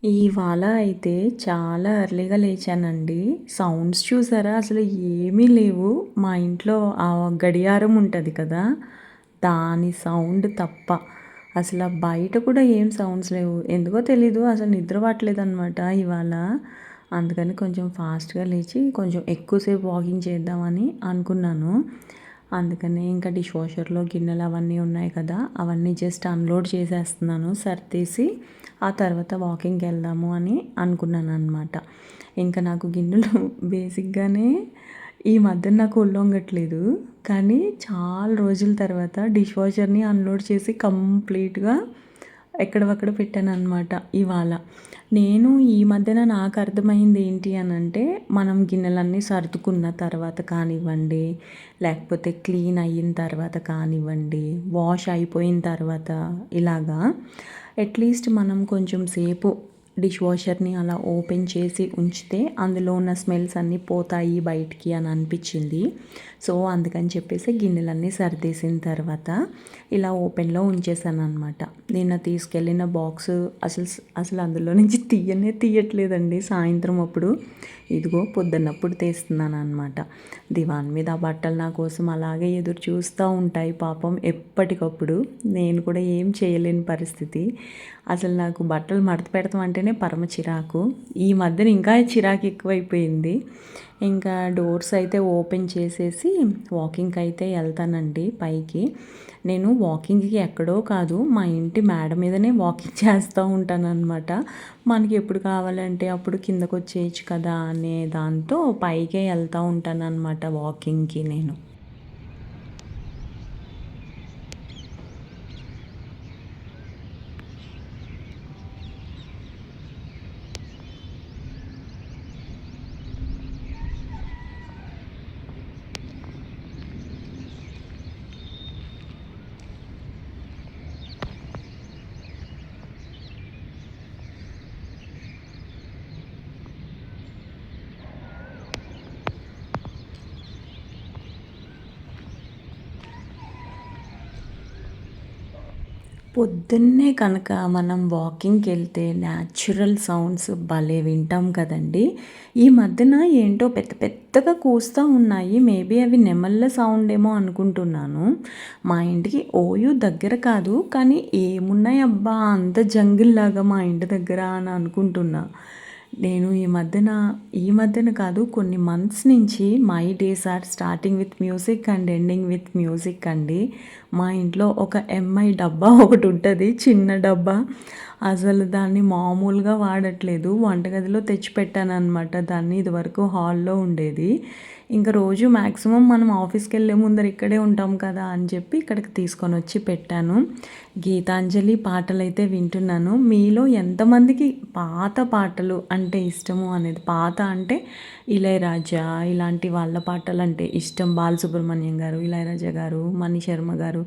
ఇవాళ అయితే చాలా ఎర్లీగా లేచానండి. సౌండ్స్ చూసారా? అసలు ఏమీ లేవు. మా ఇంట్లో ఆ గడియారం ఉంటది కదా! దాని సౌండ్ తప్ప. అసల బయట కూడా ఏం సౌండ్స్ లేవు. ఎందుకో తెలీదు అసలు నిద్ర పట్టలేదనమాట ఇవాళ. అందుకని కొంచెం ఫాస్ట్‌గా లేచి కొంచెం ఎక్కువ సేపు వాకింగ్ చేద్దామని అనుకున్నాను. అందుకని ఇంకా డిష్ వాషర్‌లో గిన్నెలు అవన్నీ ఉన్నాయి కదా! అవన్నీ జస్ట్ అన్‌లోడ్ చేసేస్తున్నాను సర్దేసి. ఆ తర్వాత వాకింగ్‌కెళ్దాము అని అనుకున్నాననమాట. ఇంకా నాకు గిన్నెలు బేసిక్‌గానే ఈ మధ్యన నాకు ఒళ్ళొంగట్లేదు. కానీ చాలా రోజుల తర్వాత డిష్ వాషర్‌ని అన్‌లోడ్ చేసి కంప్లీట్‌గా ఎక్కడివక్కడ పెట్టాననమాట ఇవాళ. నేను ఈ మధ్యన నాకు అర్థమైంది ఏంటి అనంటే, మనం గిన్నెలన్నీ సర్దుకున్న తర్వాత కానివ్వండి, లేకపోతే క్లీన్ అయిన తర్వాత కానివ్వండి, వాష్ అయిపోయిన తర్వాత ఇలాగా అట్లీస్ట్ మనం కొంచెం సేపు డిష్ వాషర్‌ని అలా ఓపెన్ చేసి ఉంచితే అందులో ఉన్న స్మెల్స్ అన్నీ పోతాయి బయటికి అని అనిపించింది. సో, అందుకని చెప్పేసి గిన్నెలన్నీ సర్దేసిన తర్వాత ఇలా ఓపెన్‌లో ఉంచేసాననమాట. నిన్న తీసుకెళ్ళిన బాక్సు అసలు అందులో నుంచి తీయట్లేదండి సాయంత్రం అప్పుడు. ఇదిగో పొద్దున్నప్పుడు తీస్తున్నాననమాట. దివాన్ మీద ఆ బట్టలు నా కోసం అలాగే ఎదురు చూస్తూ ఉంటాయి పాపం ఎప్పటికప్పుడు. నేను కూడా ఏం చేయలేని పరిస్థితి. అసలు నాకు బట్టలు మడత పెడతాం అంటేనే పరమ చిరాకు. ఈ మధ్యన ఇంకా చిరాకు ఎక్కువైపోయింది. ఇంకా డోర్స్ అయితే ఓపెన్ చేసేసి వాకింగ్కి అయితే వెళ్తానండి పైకి. నేను వాకింగ్కి ఎక్కడో కాదు మా ఇంటి మేడ మీదనే వాకింగ్ చేస్తూ ఉంటానన్నమాట. మనకి ఎప్పుడు కావాలంటే అప్పుడు కిందకు వచ్చేయచ్చు కదా అనే దాంతో పైకే వెళ్తూ ఉంటానన్నమాట వాకింగ్కి నేను. పొద్దున్నే కనుక మనం వాకింగ్‌కెళ్తే న్యాచురల్ సౌండ్స్ భలే వింటాం కదండీ! ఈ మధ్యన ఏంటో పెద్ద పెద్దగా కూస్తా ఉన్నాయి. మేబీ అవి నెమళ్ళ సౌండ్ ఏమో అనుకుంటున్నాను. మా ఇంటికి ఓయూ దగ్గర కాదు. కానీ ఏమున్నాయబ్బా అంత జంగిల్‌లాగా మా ఇంటి దగ్గర అని అనుకుంటున్నా. నేను ఈ మధ్యన కాదు కొన్ని మంత్స్ నుంచి my days are starting with music and ending with music అండి. మా ఇంట్లో ఒక ఎంఐ డబ్బా ఒకటుంటది. చిన్న డబ్బా. అసలు దాన్ని మామూలుగా వాడట్లేదు. వంటగదిలో తెచ్చిపెట్టాననమాట దాన్ని. ఇదివరకు హాల్‌లో ఉండేది. ఇంక రోజు మ్యాక్సిమం మనం ఆఫీస్‌కెళ్ళే ముందర ఇక్కడే ఉంటాం కదా అని చెప్పి ఇక్కడికి తీసుకొనొచ్చి పెట్టాను. గీతాంజలి పాటలైతే వింటున్నాను. మీలో ఎంతమందికి పాత పాటలు అంటే ఇష్టము అనేది పాత అంటే ఇళయరాజా ఇలాంటి వాళ్ళ పాటలంటే ఇష్టం. బాలసుబ్రహ్మణ్యం గారు, ఇళయరాజా గారు, మణి శర్మ గారు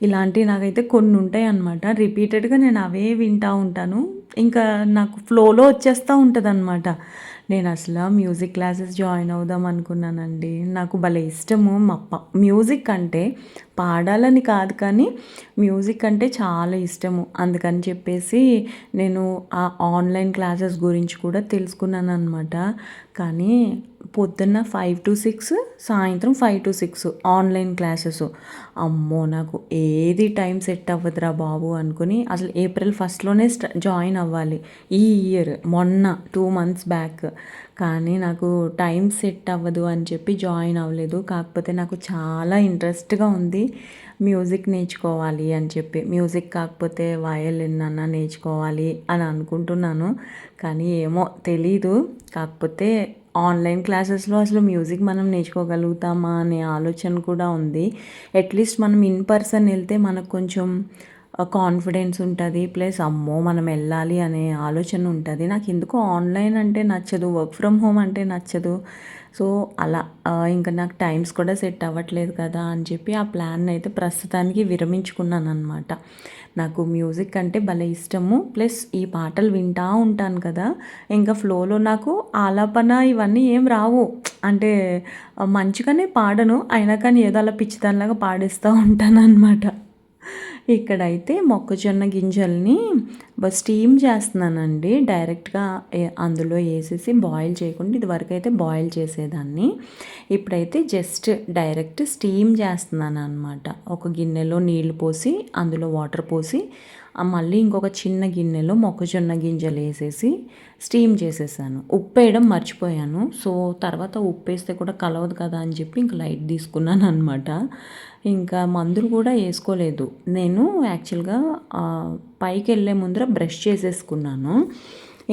ఇలాంటివి నాకైతే కొన్ని ఉంటాయన్నమాట. రిపీటెడ్‌గా నేను అవే వింటా ఉంటాను. ఇంకా నాకు ఫ్లోలో వచ్చేస్తూ ఉంటదనమాట. నేను అసలు మ్యూజిక్ క్లాసెస్ జాయిన్ అవుదాం అనుకున్నానండి. నాకు భలే ఇష్టము. మ్యూజిక్ అంటే పాడాలని కాదు కానీ మ్యూజిక్ అంటే చాలా ఇష్టము. అందుకని చెప్పేసి నేను ఆ ఆన్లైన్ క్లాసెస్ గురించి కూడా తెలుసుకున్నాననమాట. కానీ పొద్దున్న 5-6 సాయంత్రం 5-6 ఆన్లైన్ క్లాసెస్. అమ్మో! నాకు ఏది టైం సెట్ అవ్వదురా బాబు అనుకుని అసలు ఏప్రిల్ ఫస్ట్‌లోనే జాయిన్ అవ్వాలి. ఈ ఇయర్ మొన్న 2 మంత్స్ బ్యాక్. కానీ నాకు టైం సెట్ అవ్వదు అని చెప్పి జాయిన్ అవ్వలేదు. కాకపోతే నాకు చాలా ఇంట్రెస్ట్‌గా ఉంది మ్యూజిక్ నేర్చుకోవాలి అని చెప్పి. మ్యూజిక్ కాకపోతే వయలిన్ అన్నా నేర్చుకోవాలి అని అనుకుంటున్నాను. కానీ ఏమో తెలీదు. కాకపోతే ఆన్లైన్ క్లాసెస్‌లో అసలు మ్యూజిక్ మనం నేర్చుకోగలుగుతామా అనే ఆలోచన కూడా ఉంది. అట్లీస్ట్ మనం ఇన్ పర్సన్ వెళ్తే మనకు కొంచెం కాన్ఫిడెన్స్ ఉంటది. ప్లస్ అమ్మో! మనం వెళ్ళాలి అనే ఆలోచన ఉంటది. నాకెందుకో ఆన్లైన్ అంటే నచ్చదు. వర్క్ ఫ్రమ్ హోమ్ అంటే నచ్చదు. సో, అలా ఇంకా నాకు టైమ్స్ కూడా సెట్ అవ్వట్లేదు కదా అని చెప్పి ఆ ప్లాన్‌నయితే ప్రస్తుతానికి విరమించుకున్నాననమాట. నాకు మ్యూజిక్ అంటే భలే ఇష్టము. ప్లస్ ఈ పాటలు వింటా ఉంటాను కదా! ఇంకా ఫ్లోలో నాకు ఆలాపన ఇవన్నీ ఏం రావు. అంటే మంచిగానే పాడను. అయినా కానీ ఏదో అలా పిచ్చిదానిలాగా పాడేస్తూ ఉంటాననమాట. ఇక్కడైతే మొక్కజొన్న గింజల్ని స్టీమ్ చేస్తున్నానండి. డైరెక్ట్గా అందులో వేసేసి బాయిల్ చేయకుండా, ఇదివరకు అయితే బాయిల్ చేసేదాన్ని. ఇప్పుడైతే జస్ట్ డైరెక్ట్ స్టీమ్ చేస్తున్నాను అనమాట. ఒక గిన్నెలో నీళ్లు పోసి అందులో వాటర్ పోసి మళ్ళీ ఇంకొక చిన్న గిన్నెలో మొక్కజొన్న గింజలు వేసేసి స్టీమ్ చేసేసాను. ఉప్పు వేయడం మర్చిపోయాను. సో తర్వాత ఉప్పు వేస్తే కూడా కలవదు కదా అని చెప్పి ఇంక లైట్ తీసుకున్నాను అనమాట. ఇంకా మందులు కూడా వేసుకోలేదు. నేను యాక్చువల్గా పైకి వెళ్ళే ముందర బ్రష్ చేసేసుకున్నాను.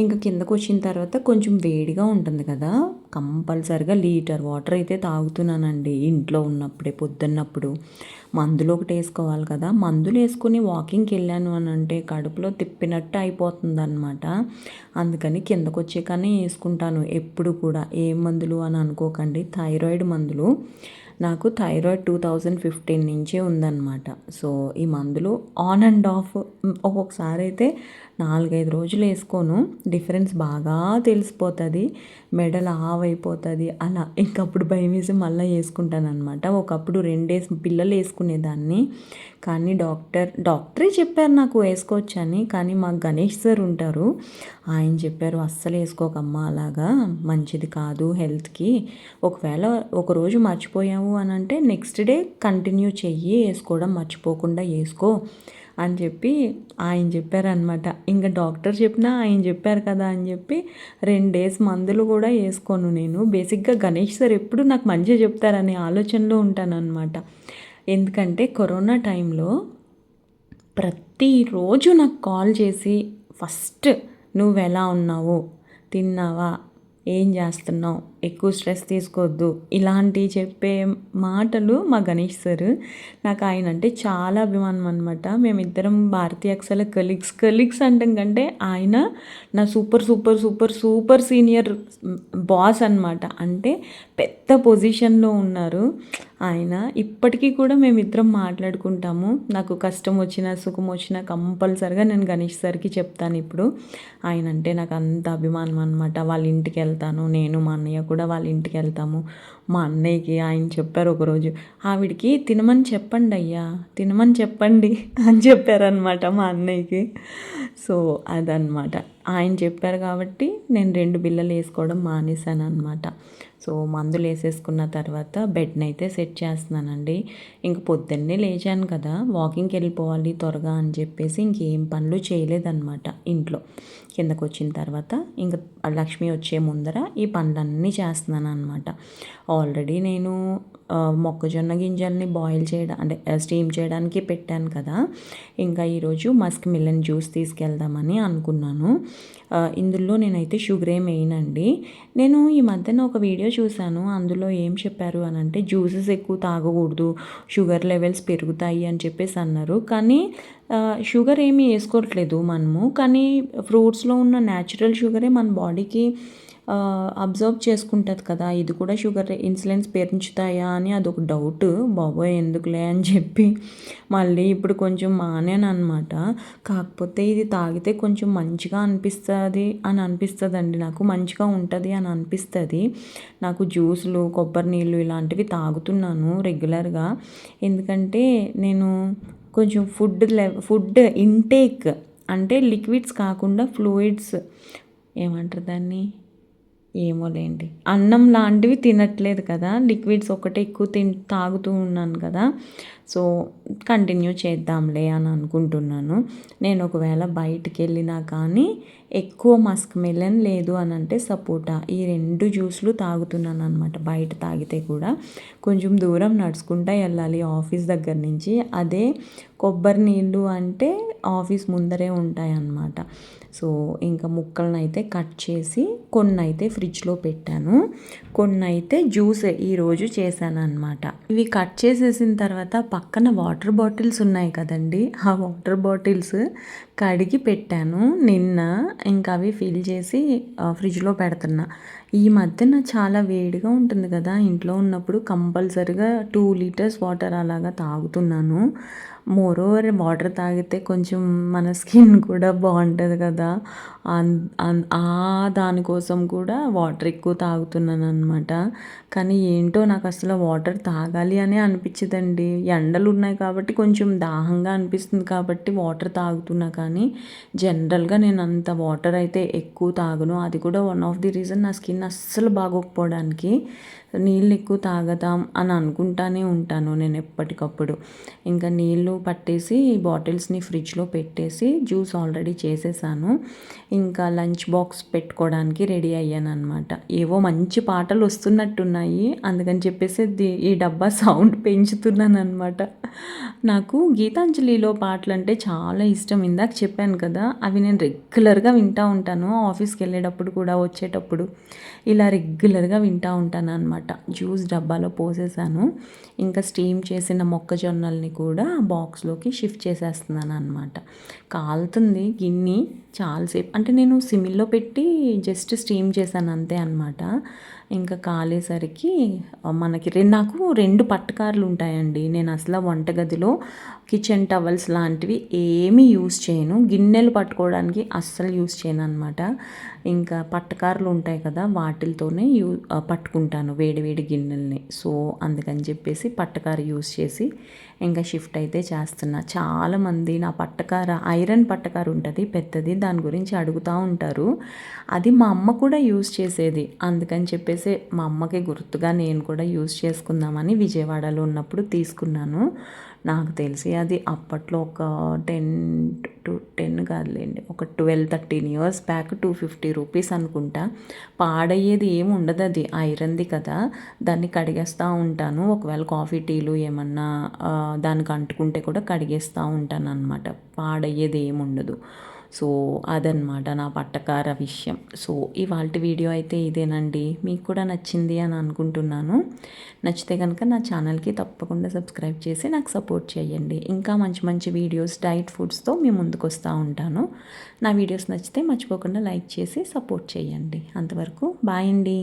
ఇంకా కిందకు వచ్చిన తర్వాత కొంచెం వేడిగా ఉంటుంది కదా, కంపల్సరిగా లీటర్ వాటర్ అయితే తాగుతున్నానండి ఇంట్లో ఉన్నప్పుడే. పొద్దున్నప్పుడు మందులు ఒకటి వేసుకోవాలి కదా, మందులు వేసుకుని వాకింగ్కి వెళ్ళాను అని అంటే కడుపులో తిప్పినట్టు అయిపోతుంది అనమాట. అందుకని కిందకు వచ్చే కానీ వేసుకుంటాను ఎప్పుడు కూడా. ఏ మందులు అని అనుకోకండి, థైరాయిడ్ మందులు. నాకు థైరాయిడ్ 2015 నుంచే ఉందన్నమాట. సో ఈ మందులు ఆన్ అండ్ ఆఫ్ ఒక్కొక్కసారి అయితే 4-5 రోజులు వేసుకోను, డిఫరెన్స్ బాగా తెలిసిపోతుంది, మెడ లావ్ అయిపోతుంది అలా. ఇంకప్పుడు భయం వేసి మళ్ళీ వేసుకుంటాను అనమాట. ఒకప్పుడు 2 పిల్లలు వేసుకునేదాన్ని, కానీ డాక్టరే చెప్పారు నాకు వేసుకోవచ్చని. కానీ మాకు గణేష్ సార్ ఉంటారు, ఆయన చెప్పారు అస్సలు వేసుకోకమ్మా, అలాగా మంచిది కాదు హెల్త్కి. ఒకవేళ ఒకరోజు మర్చిపోయాము అని అంటే నెక్స్ట్ డే కంటిన్యూ చెయ్యి, వేసుకోవడం మర్చిపోకుండా వేసుకో అని చెప్పి ఆయన చెప్పారనమాట. ఇంకా డాక్టర్ చెప్పినా ఆయన చెప్పారు కదా అని చెప్పి 2 డేస్ మందులు కూడా వేసుకోను నేను. బేసిక్గా గణేష్ సార్ ఎప్పుడు నాకు మంచిగా చెప్తారనే ఆలోచనలో ఉంటానన్నమాట. ఎందుకంటే కరోనా టైంలో ప్రతిరోజు నాకు కాల్ చేసి ఫస్ట్ నువ్వు ఎలా ఉన్నావు, తిన్నావా, ఏం చేస్తున్నావు, ఎక్కువ స్ట్రెస్ తీసుకోవద్దు, ఇలాంటివి చెప్పే మాటలు మా గణేష్ సార్. నాకు ఆయన అంటే చాలా అభిమానం అనమాట. మేమిద్దరం భారతీయ ఎక్సెల్ కలీగ్స్ అంటాం కంటే ఆయన నా సూపర్ సీనియర్ బాస్ అనమాట. అంటే పెద్ద పొజిషన్లో ఉన్నారు ఆయన. ఇప్పటికీ కూడా మేమిద్దరం మాట్లాడుకుంటాము. నాకు కష్టం వచ్చినా సుఖం వచ్చినా కంపల్సరిగా నేను గణేష్ సార్కి చెప్తాను. ఇప్పుడు ఆయన అంటే నాకు అంత అభిమానం అనమాట. వాళ్ళ ఇంటికి వెళ్తాను నేను, మా అన్నయ్య కూడా వాళ్ళ ఇంటికి వెళ్తాము. మా అన్నయ్యకి ఆయన చెప్పారు ఒకరోజు, ఆవిడికి తినమని చెప్పండి అయ్యా, తినమని చెప్పండి అని చెప్పారనమాట మా అన్నయ్యకి. సో అదనమాట, ఆయన చెప్పారు కాబట్టి నేను 2 బిళ్ళలు వేసుకోవడం మానేశాను అనమాట. సో మందులు వేసేసుకున్న తర్వాత బెడ్ని అయితే సెట్ చేస్తున్నానండి. ఇంక పొద్దున్నే లేచాను కదా, వాకింగ్కి వెళ్ళిపోవాలి త్వరగా అని చెప్పేసి ఇంకేం పనులు చేయలేదన్నమాట ఇంట్లో. కిందకు వచ్చిన తర్వాత ఇంకా లక్ష్మి వచ్చే ముందర ఈ పనులన్నీ చేస్తున్నాను అనమాట. ఆల్రెడీ నేను మొక్కజొన్న గింజల్ని బాయిల్ చేయడం అంటే స్టీమ్ చేయడానికి పెట్టాను కదా. ఇంకా ఈరోజు మస్క్ మిలన్ జ్యూస్ తీసుకెళ్దామని అనుకున్నాను. ఇందులో నేనైతే షుగర్ ఏం వేయనండి. నేను ఈ మధ్యన ఒక వీడియో చూశాను, అందులో ఏం చెప్పారు అని అంటే జ్యూసెస్ ఎక్కువ తాగకూడదు, షుగర్ లెవెల్స్ పెరుగుతాయి అని చెప్పేసి అన్నారు. కానీ షుగర్ ఏమీ వేసుకోవట్లేదు మనము, కానీ ఫ్రూట్స్లో ఉన్న న్యాచురల్ షుగరే మన బాడీకి అబ్జర్వ్ చేసుకుంటుంది కదా. ఇది కూడా షుగర్ ఇన్సులిన్స్ పెంచుతాయా అని అదొక డౌట్. బాబోయ్ ఎందుకులే అని చెప్పి మళ్ళీ ఇప్పుడు కొంచెం మానేను అనమాట. కాకపోతే ఇది తాగితే కొంచెం మంచిగా అనిపిస్తుందండి, నాకు మంచిగా ఉంటుంది అని అనిపిస్తుంది. నాకు జ్యూసులు, కొబ్బరి నీళ్ళు ఇలాంటివి తాగుతున్నాను రెగ్యులర్గా. ఎందుకంటే నేను కొంచెం ఫుడ్ ఇంటేక్ అంటే లిక్విడ్స్ కాకుండా ఫ్లూయిడ్స్, ఏమంటారు దాన్ని, ఏమోలేండి, అన్నం లాంటివి తినట్లేదు కదా, లిక్విడ్స్ ఒకటే ఎక్కువ తాగుతూ ఉన్నాను కదా. సో కంటిన్యూ చేద్దాంలే అని అనుకుంటున్నాను. నేను ఒకవేళ బయటికి వెళ్ళినా కానీ ఎక్కువ మస్క్ మిలన్ లేదు అని అంటే సపోటా, ఈ 2 జ్యూస్లు తాగుతున్నాను అనమాట. బయట తాగితే కూడా కొంచెం దూరం నడుచుకుంటూ వెళ్ళాలి ఆఫీస్ దగ్గర నుంచి. అదే కొబ్బరి నీళ్ళు అంటే ఆఫీస్ ముందరే ఉంటాయన్నమాట. సో ఇంకా ముక్కలను అయితే కట్ చేసి కొన్ని అయితే ఫ్రిడ్జ్లో పెట్టాను, కొన్ని అయితే జ్యూస్ ఈరోజు చేశాను అనమాట. ఇవి కట్ చేసేసిన తర్వాత పక్కన వాటర్ బాటిల్స్ ఉన్నాయి కదండి, ఆ వాటర్ బాటిల్స్ కడిగి పెట్టాను నిన్న. ఇంకా అవి ఫిల్ చేసి ఫ్రిడ్జ్లో పెడుతున్నా. ఈ మధ్యన చాలా వేడిగా ఉంటుంది కదా ఇంట్లో ఉన్నప్పుడు, కంపల్సరిగా 2 లీటర్స్ వాటర్ అలాగా తాగుతున్నాను. మోరోవర్ వాటర్ తాగితే కొంచెం మన స్కిన్ కూడా బాగుంటుంది కదా, దానికోసం కూడా వాటర్ ఎక్కువ తాగుతున్నాను అనమాట. కానీ ఏంటో నాకు అసలు వాటర్ తాగాలి అనే అనిపించదండి. ఎండలు ఉన్నాయి కాబట్టి కొంచెం దాహంగా అనిపిస్తుంది కాబట్టి వాటర్ తాగుతున్నా, కానీ జనరల్గా నేను అంత వాటర్ అయితే ఎక్కువ తాగను. అది కూడా వన్ ఆఫ్ ది రీజన్ నా స్కిన్ అస్సలు బాగోకపోవడానికి. నీళ్ళు ఎక్కువ తాగదాం అని అనుకుంటానే ఉంటాను నేను ఎప్పటికప్పుడు. ఇంకా నీళ్ళు పట్టేసి బాటిల్స్ని ఫ్రిడ్జ్లో పెట్టేసి జ్యూస్ ఆల్రెడీ చేసేసాను. ఇంకా లంచ్ బాక్స్ పెట్టుకోవడానికి రెడీ అయ్యాను అనమాట. ఏవో మంచి పాటలు వస్తున్నట్టున్నాయి, అందుకని చెప్పేసి ఈ డబ్బా సౌండ్ పెంచుతున్నాను అనమాట. నాకు గీతాంజలిలో పాటలు అంటే చాలా ఇష్టం. ఇందాక చెప్పాను కదా, అవి నేను రెగ్యులర్గా వింటూ ఉంటాను. ఆఫీస్కి వెళ్ళేటప్పుడు కూడా, వచ్చేటప్పుడు ఇలా రెగ్యులర్గా వింటూ ఉంటాను అనమాట. జ్యూస్ డబ్బాలో పోసేసాను. ఇంకా స్టీమ్ చేసిన మొక్కజొన్నల్ని కూడా బాక్స్లోకి షిఫ్ట్ చేసేస్తున్నాను అనమాట. కాలుతుంది గిన్నె చాలాసేపు, అంటే నేను సిమ్లో పెట్టి జస్ట్ స్టీమ్ చేశాను అంతే అనమాట. ఇంకా కాలేసరికి నాకు 2 పట్టకార్లు ఉంటాయండి. నేను అసలు వంటగదిలో కిచెన్ టవల్స్ లాంటివి ఏమీ యూస్ చేయను. గిన్నెలు పట్టుకోవడానికి అస్సలు యూస్ చేయను అనమాట. ఇంకా పట్టకార్లు ఉంటాయి కదా, వాటితోనే పట్టుకుంటాను వేడి గిన్నెల్ని. సో అందుకని చెప్పేసి పట్టకారు యూస్ చేసి ఇంకా షిఫ్ట్ అయితే చేస్తున్నా. చాలామంది నా పట్టకార ఐరన్ పట్టకారు ఉంటుంది పెద్దది, దాని గురించి అడుగుతూ ఉంటారు. అది మా అమ్మ కూడా యూస్ చేసేది, అందుకని చెప్పేసి మా అమ్మకి గుర్తుగా నేను కూడా యూస్ చేసుకుందామని విజయవాడలో ఉన్నప్పుడు తీసుకున్నాను. నాకు తెలిసి అది అప్పట్లో ఒక 10 కాదులేండి, ఒక 12-13 ఇయర్స్ బ్యాక్ 250 రూపీస్ అనుకుంటా. పాడయ్యేది ఏమి ఉండదు, అది ఐరన్ది కదా. దాన్ని కడిగేస్తూ ఉంటాను. ఒకవేళ కాఫీ టీలు ఏమన్నా దానికి అంటుకుంటే కూడా కడిగేస్తూ ఉంటాను అనమాట. పాడయ్యేది ఏమి ఉండదు. సో అదనమాట నా పట్టకార విషయం. సో ఇవాల్టి వీడియో అయితే ఇదేనండి. మీకు కూడా నచ్చింది అని అనుకుంటున్నాను. నచ్చితే కనుక నా ఛానల్కి తప్పకుండా సబ్స్క్రైబ్ చేసి నాకు సపోర్ట్ చేయండి. ఇంకా మంచి వీడియోస్ డైట్ ఫుడ్స్తో మీ ముందుకు వస్తూ ఉంటాను. నా వీడియోస్ నచ్చితే మర్చిపోకుండా లైక్ చేసి సపోర్ట్ చేయండి. అంతవరకు బాయ్ అండి.